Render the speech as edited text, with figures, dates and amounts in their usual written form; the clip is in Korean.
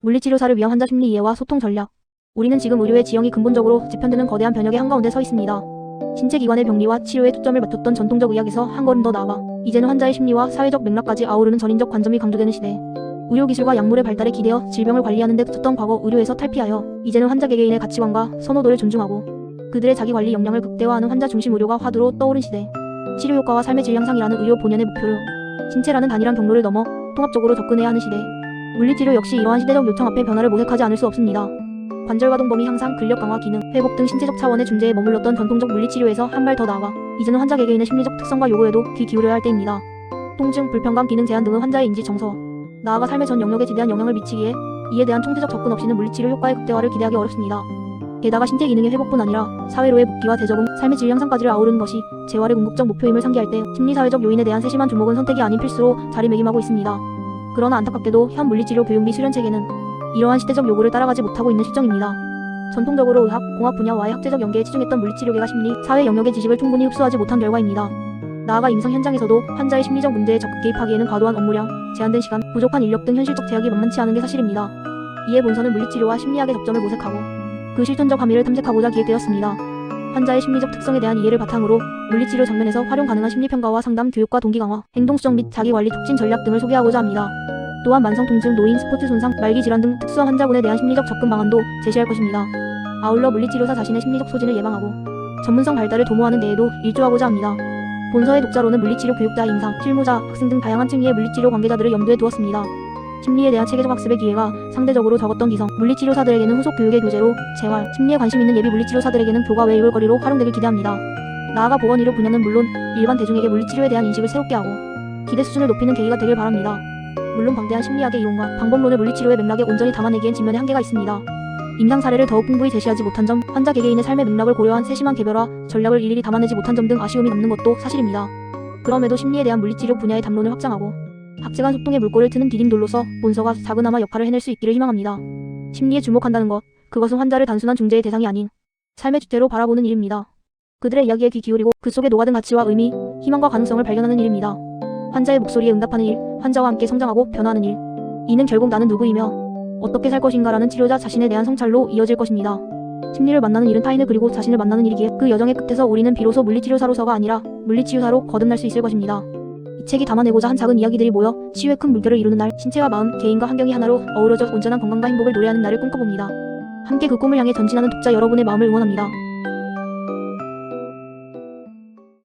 물리치료사를 위한 환자 심리 이해와 소통 전략. 우리는 지금 의료의 지형이 근본적으로 재편되는 거대한 변혁의 한가운데 서 있습니다. 신체기관의 병리와 치료에 초점을 맞췄던 전통적 의학에서 한 걸음 더 나아가 이제는 환자의 심리와 사회적 맥락까지 아우르는 전인적 관점이 강조되는 시대. 의료기술과 약물의 발달에 기대어 질병을 관리하는 데 그쳤던 과거 의료에서 탈피하여 이제는 환자 개개인의 가치관과 선호도를 존중하고 그들의 자기관리 역량을 극대화하는 환자 중심 의료가 화두로 떠오른 시대. 치료 효과와 삶의 질 향상이라는 의료 본연의 목표를 신체라는 단일한 경로를 넘어 통합적으로 접근해야 하는 시대. 물리치료 역시 이러한 시대적 요청 앞에 변화를 모색하지 않을 수 없습니다. 관절가동 범위 향상, 근력 강화 기능, 회복 등 신체적 차원의 존재에 머물렀던 전통적 물리치료에서 한 발 더 나아가 이제는 환자 개개인의 심리적 특성과 요구에도 귀 기울여야 할 때입니다. 통증, 불편감, 기능 제한 등은 환자의 인지 정서, 나아가 삶의 전 영역에 지대한 영향을 미치기에 이에 대한 총체적 접근 없이는 물리치료 효과의 극대화를 기대하기 어렵습니다. 게다가 신체 기능의 회복뿐 아니라 사회로의 복귀와 재적응, 삶의 질 향상까지를 아우르는 것이 재활의 궁극적 목표임을 상기할 때 심리사회적 요인에 대한 세심한 주목은 선택이 아닌 필수로 자리매김하고 있습니다. 그러나 안타깝게도 현 물리치료 교육비 수련 체계는 이러한 시대적 요구를 따라가지 못하고 있는 실정입니다. 전통적으로 의학, 공학 분야와의 학제적 연계에 치중했던 물리치료계가 심리, 사회 영역의 지식을 충분히 흡수하지 못한 결과입니다. 나아가 임상 현장에서도 환자의 심리적 문제에 적극 개입하기에는 과도한 업무량, 제한된 시간, 부족한 인력 등 현실적 제약이 만만치 않은 게 사실입니다. 이에 본서는 물리치료와 심리학의 접점을 모색하고 그 실존적 함의를 탐색하고자 기획되었습니다. 환자의 심리적 특성에 대한 이해를 바탕으로 물리치료 장면에서 활용 가능한 심리평가와 상담, 교육과 동기 강화, 행동 수정 및 자기관리 촉진 전략 등을 소개하고자 합니다. 또한 만성 통증, 노인, 스포츠 손상, 말기 질환 등 특수한 환자군에 대한 심리적 접근 방안도 제시할 것입니다. 아울러 물리치료사 자신의 심리적 소진을 예방하고 전문성 발달을 도모하는 데에도 일조하고자 합니다. 본서의 독자로는 물리치료 교육자, 임상, 실무자, 학생 등 다양한 층위의 물리치료 관계자들을 염두에 두었습니다. 심리에 대한 체계적 학습의 기회가 상대적으로 적었던 기성 물리치료사들에게는 후속 교육의 교재로, 재활, 심리에 관심 있는 예비 물리치료사들에게는 교과 외 의울거리로 활용되길 기대합니다. 나아가 보건의료 분야는 물론 일반 대중에게 물리치료에 대한 인식을 새롭게 하고 기대 수준을 높이는 계기가 되길 바랍니다. 물론 방대한 심리학의 이론과 방법론을 물리치료의 맥락에 온전히 담아내기엔 진면의 한계가 있습니다. 임상 사례를 더욱 풍부히 제시하지 못한 점, 환자 개개인의 삶의 맥락을 고려한 세심한 개별화 전략을 일일이 담아내지 못한 점 등 아쉬움이 남는 것도 사실입니다. 그럼에도 심리에 대한 물리치료 분야의 담론을 확장하고 학제간 소통의 물꼬를 트는 디딤돌로서 본서가 작은아마 역할을 해낼 수 있기를 희망합니다. 심리에 주목한다는 것, 그것은 환자를 단순한 중재의 대상이 아닌 삶의 주체로 바라보는 일입니다. 그들의 이야기에 귀 기울이고 그 속에 녹아든 가치와 의미, 희망과 가능성을 발견하는 일입니다. 환자의 목소리에 응답하는 일, 환자와 함께 성장하고 변화하는 일. 이는 결국 나는 누구이며 어떻게 살 것인가라는 치료자 자신에 대한 성찰로 이어질 것입니다. 심리를 만나는 일은 타인을 그리고 자신을 만나는 일이기에 그 여정의 끝에서 우리는 비로소 물리치료사로서가 아니라 물리치유사로 거듭날 수 있을 것입니다. 이 책이 담아내고자 한 작은 이야기들이 모여 치유의 큰 물결을 이루는 날, 신체와 마음, 개인과 환경이 하나로 어우러져 온전한 건강과 행복을 노래하는 날을 꿈꿔봅니다. 함께 그 꿈을 향해 전진하는 독자 여러분의 마음을 응원합니다.